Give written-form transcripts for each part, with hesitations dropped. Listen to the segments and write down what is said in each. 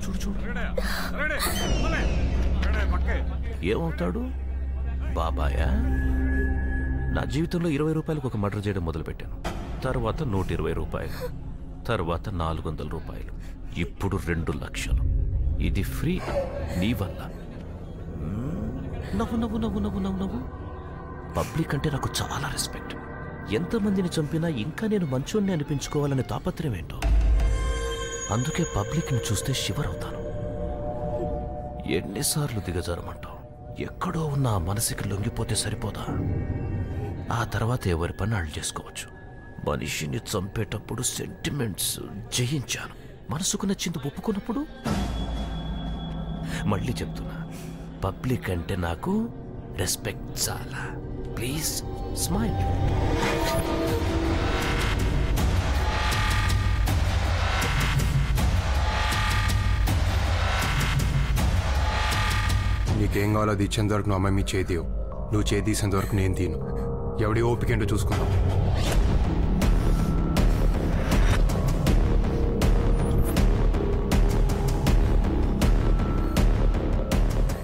చూడు చూడు. ఏమవుతాడు? బాబాయా? నా జీవితంలో 20 రూపాయలకు ఒక మర్డర్ చేయడం మొదలుపెట్టాను. తర్వాత 120 రూపాయలు, తర్వాత 400 రూపాయలు, ఇప్పుడు 2 లక్షలు. ఇది ఫ్రీ నీ వల్ల. నవ్వు నవ్వు నవ్వు నవ్వు నవ్వు నవ్వు. పబ్లిక్ అంటే నాకు చాలా రెస్పెక్ట్. ఎంతమందిని చంపినా ఇంకా నేను మంచోన్ని అనిపించుకోవాలనే తాపత్రయం ఏంటో. అందుకే పబ్లిక్ని చూస్తే షివర్ అవుతాను. ఎన్నిసార్లు దిగజారమంటావు? ఎక్కడో ఉన్న ఆ మనసుకి లొంగిపోతే సరిపోదా? ఆ తర్వాత ఎవరి పని వాళ్ళు చేసుకోవచ్చు. మనిషిని చంపేటప్పుడు సెంటిమెంట్స్ జయించాను. మనసుకు నచ్చింది ఒప్పుకున్నప్పుడు మళ్ళీ చెప్తున్నా, పబ్లిక్ అంటే నాకు రెస్పెక్ట్ చాలా. Please smile. నీకేం కావాలో అది ఇచ్చేంత వరకు నువ్వు అమ్మాయి మీ చేతివు. నువ్వు చేతి తీసేంత వరకు నేను తీను. ఎవడి ఓపిక ఏంటో చూసుకుందాం.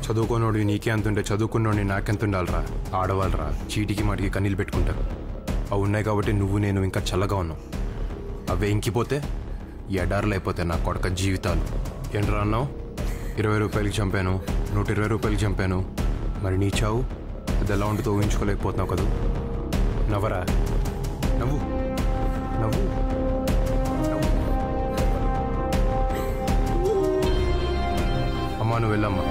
చదువుకోనోడు నీకే అంతుంటే చదువుకున్నోడిని నాకెంత ఉండాలరా? ఆడవాళ్ళరా చీటికి మాటికి కన్నీళ్ళు పెట్టుకుంటారు. అవి ఉన్నాయి కాబట్టి నువ్వు నేను ఇంకా చల్లగా ఉన్నావు. అవే ఇంకిపోతే ఎడారులు అయిపోతాయి నా కొడక జీవితాలు. ఏంట్రా అన్నావు? 20 రూపాయలకి చంపాను, 120 రూపాయలకి చంపాను. మరి నీ చావు అది ఎలా ఉంటుందో ఊహించుకోలేకపోతున్నావు కదా. నవ్వరా, నవ్వు నవ్వు. అమ్మా నువ్వు వెళ్ళమ్మా.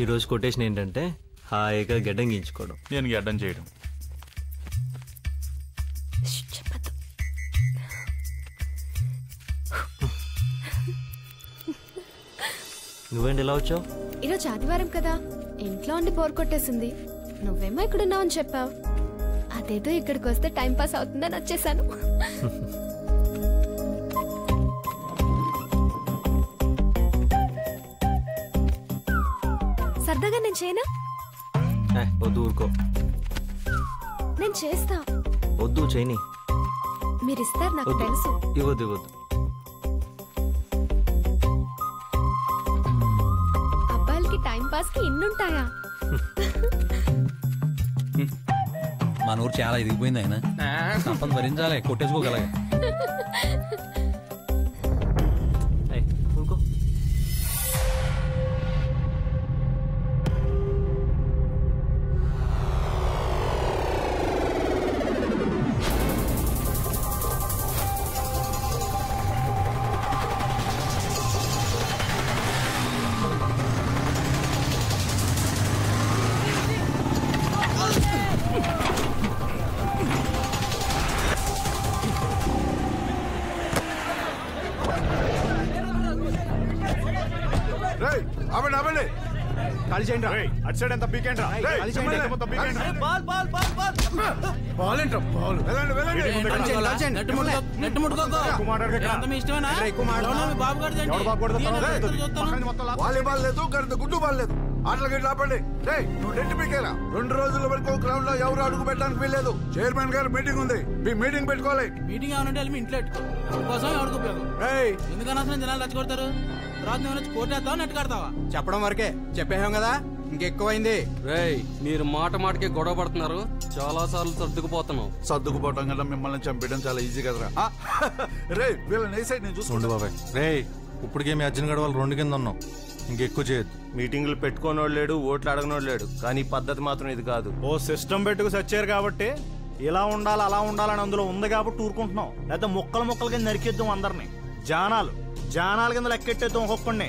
ఈరోజు కొటేషన్ ఏంటంటే హాయిగా గడ్డం గీయించుకోవడం. నేను గడ్డం చేయడం. నువ్వేంటి ఇలా వచ్చావు? ఈరోజు ఆదివారం కదా, ఇంట్లో ఉండి బోర్ కొట్టేసింది. నువ్వేమో ఇక్కడున్నావు అని చెప్పావు. అదేదో ఇక్కడికి వస్తే టైం పాస్ అవుతుందని వచ్చేసాను. సరదాగా నేను చేయనా? వద్దు, ఊరుకో. నేను చేస్తా. వద్దు, చేయని. మీరు ఇస్తారు నాకు తెలుసు. ఇవ్వద్దు ఇవ్వద్దు. అబ్బాయిలకి టైం పాస్ కి ఇన్నుంటాయా? మన ఊరు చాలా ఎదిగిపోయింది. ఆయన సంపద భరించాలి, కొట్టేసుకోగలగా. ఊరుకో. వాలీబాల్ లేదు, గుడ్డు బాల్ లేదు. ఆటలు గట్టి ఆపండి. నువ్వు నెట్టి పీకేలా. 2 రోజుల వరకు గ్రౌండ్ లో ఎవరు అడుగు పెట్టడానికి వీల్లేదు. చైర్మన్ గారు మీటింగ్ ఉంది, మీ మీటింగ్ పెట్టుకోవాలి. మీటింగ్ ఏమనంటే మీ ఇంట్లో కోసం ఎవరికి ఎందుకన్నా జనాలు రచ్చగొడతారు? తర్వాత నువ్వు కోటేస్తావా నెట్ కడతావా? చెప్పడం వరకే చెప్పేసాం కదా, ఇంకెక్కువైంది. రేయ్, మీరు మాటకి గొడవ పడుతున్నారు. చాలా సార్లు సర్దుకుపోతున్నావు. సర్దుకుపోవటం కదా మిమ్మల్ని చంపేయడం చాలా ఈజీ కదరా. రే వీళ్ళని సైడ్ నేను చూసుకోండి బాబాయ్. రే ఇప్పటికే మీ అర్జున్ గడవాలి 2 కింద ఉన్నాం. ఇంకెక్కువ చేయొద్దు. మీటింగ్లు పెట్టుకోనోడు లేడు, ఓట్లు అడగనోడు లేడు. కానీ పద్ధతి మాత్రం ఇది కాదు. ఓ సిస్టమ్ పెట్టుకు సచ్చారు కాబట్టి ఇలా ఉండాలి అలా ఉండాలని అందులో ఉంది కాబట్టి ఊరుకుంటున్నాం. లేకపోతే ముక్కల కింద నరికేద్దాం అందరినీ. జానాల కింద లెక్కెట్టేద్దాం ఒక్కొక్కడిని.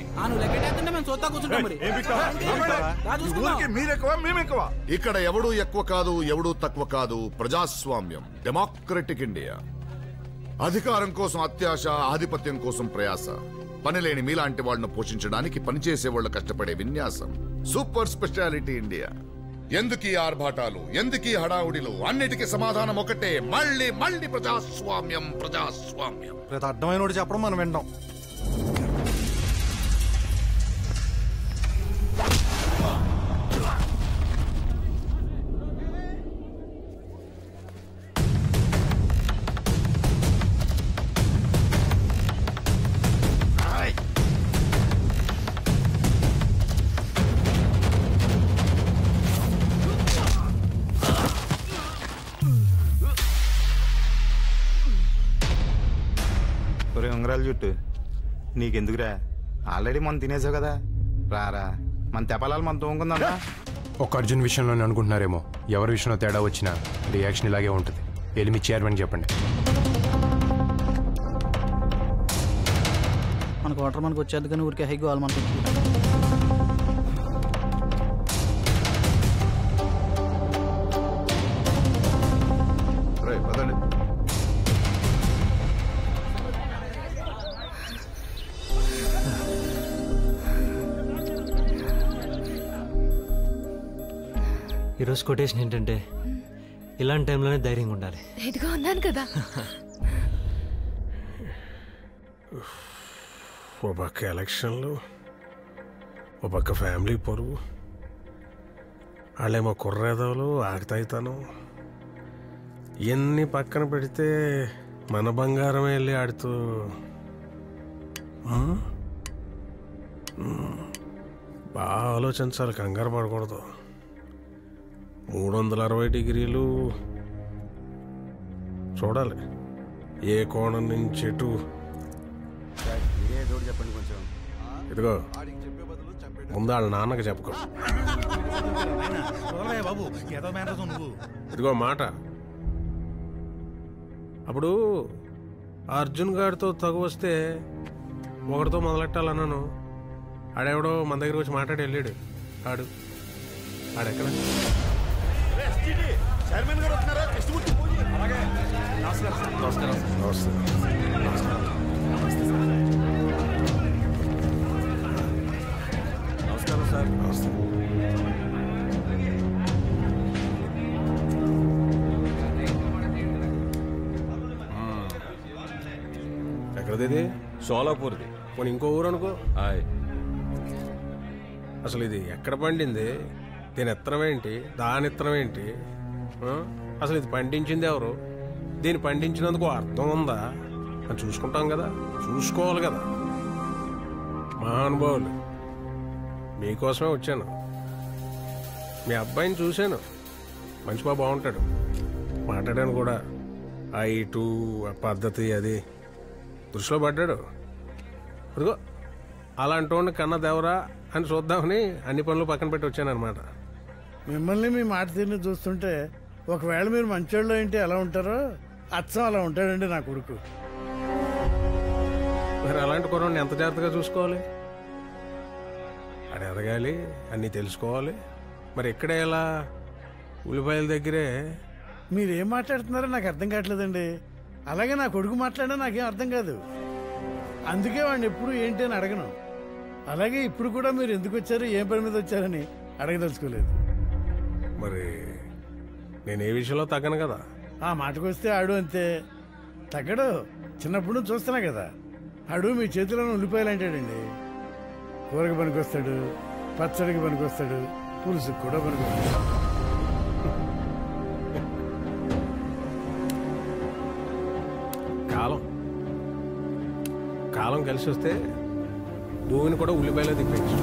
మీరెక్కువ మేమెక్కువ. ఇక్కడ ఎవడూ ఎక్కువ కాదు, ఎవడూ తక్కువ కాదు. ప్రజాస్వామ్యం, డెమోక్రటిక్ ఇండియా. అధికారం కోసం అత్యాశ, ఆధిపత్యం కోసం ప్రయాస. పనిలేని మీలాంటి వాళ్ళను పోషించడానికి పనిచేసే వాళ్ళు కష్టపడే విన్యాసం. Super speciality India. ఎందుకీ ఆర్భాటాలు, ఎందుకీ హడావుడిలు? అన్నిటికీ సమాధానం ఒకటే, మళ్ళీ మళ్ళీ ప్రజాస్వామ్యం, ప్రజాస్వామ్యం. ప్రతి అర్థమైన చెప్పడం మనం వింటాం. ఉంగరాలు చుట్టూ నీకెందుకురా? ఆల్రెడీ మనం తినేసావు కదా, రారా మన తెపాలాలు మనం తోముకుందా. ఒక అర్జున్ విషయంలోనే అనుకుంటున్నారేమో, ఎవరి విషయంలో తేడా వచ్చినా రియాక్షన్ ఇలాగే ఉంటుంది. వెళ్ళి మీ చైర్మన్ చెప్పండి. మనకు వాటర్ మనకు వచ్చేది కానీ ఊరికే హైకి వాళ్ళు మనకు. ఈరోజు కొటేషన్ ఏంటంటే, ఇలాంటి టైంలోనే ధైర్యంగా ఉండాలి. ఇదిగో ఉన్నాను కదా. ఓ పక్క ఎలక్షన్లు, ఓ పక్క ఫ్యామిలీ పరువు, వాళ్ళేమో కుర్రేదవులు, ఆగుతాయితాను. ఇవన్నీ పక్కన పెడితే మన బంగారం వెళ్ళి ఆడుతూ బాగా ఆలోచించాలి, కంగారు పడకూడదు. 360 డిగ్రీలు చూడాలి, ఏ కోణం నుంచి ఎటు. చెప్పండి కొంచెం. ఇదిగో ముందు వాళ్ళ నాన్నకి చెప్పుకో. ఇదిగో మాట, అప్పుడు అర్జున్ గారితో తగు వస్తే ఒకటితో మొదలెట్టాలన్నాను. ఆడెవడో మన దగ్గర వచ్చి మాట్లాడి వెళ్ళాడు. ఆడెక్కడ? నమస్కారం సార్. ఎక్కడది? సోలాపూర్ది. పోనీ ఇంకో ఊరు అనుకో. అసలు ఇది ఎక్కడ పండింది? దీని ఇత్తనం ఏంటి? దాని ఇత్తనం ఏంటి? అసలు ఇది పండించింది ఎవరు? దీన్ని పండించినందుకు అర్థం ఉందా అని చూసుకుంటాం కదా, చూసుకోవాలి కదా. మహానుభావులు, మీకోసమే వచ్చాను. మీ అబ్బాయిని చూశాను, మంచి బాబు, బాగుంటాడు, మాట్లాడాను కూడా. ఆ ఇటు ఆ పద్ధతి అది దృష్టిలో పడ్డాడు. అదిగో అలాంటి వాడిని కన్న దేవరా అని చూద్దామని అన్ని పనులు పక్కన పెట్టి వచ్చాను అనమాట. మిమ్మల్ని మీ మాట తీరుని చూస్తుంటే ఒకవేళ మీరు మంచోళ్ళు ఏంటి ఎలా ఉంటారో అచ్చం అలా ఉంటాడండి నా కొడుకు. మరి అలాంటి కుర్రాడిని ఎంత జాగ్రత్తగా చూసుకోవాలి? అది ఎదగాలి, అన్నీ తెలుసుకోవాలి. మరి ఇక్కడే ఎలా? ఉల్లిపాయల దగ్గరే. మీరేం మాట్లాడుతున్నారో నాకు అర్థం కావట్లేదండి. అలాగే నా కొడుకు మాట్లాడినా నాకేం అర్థం కాదు. అందుకే వాడిని ఎప్పుడు ఏంటి అని అడగను. అలాగే ఇప్పుడు కూడా మీరు ఎందుకు వచ్చారు, ఏం పని మీద వచ్చారని అడగదలుచుకోలేదు. మరి నేను ఏ విషయంలో తగ్గను కదా. ఆ మాటకు వస్తే ఆడు అంతే తగ్గడు. చిన్నప్పుడు నుంచి చూస్తున్నా కదా, ఆడు మీ చేతిలోనే ఉల్లిపాయలు అంటాడండి. కూరకి పనికొస్తాడు, పచ్చడికి పనికొస్తాడు, పులుసుకి కూడా పనికొస్తాడు. కాలం కలిసి వస్తే భూమిని కూడా ఉల్లిపాయలో తిప్పేయచ్చు.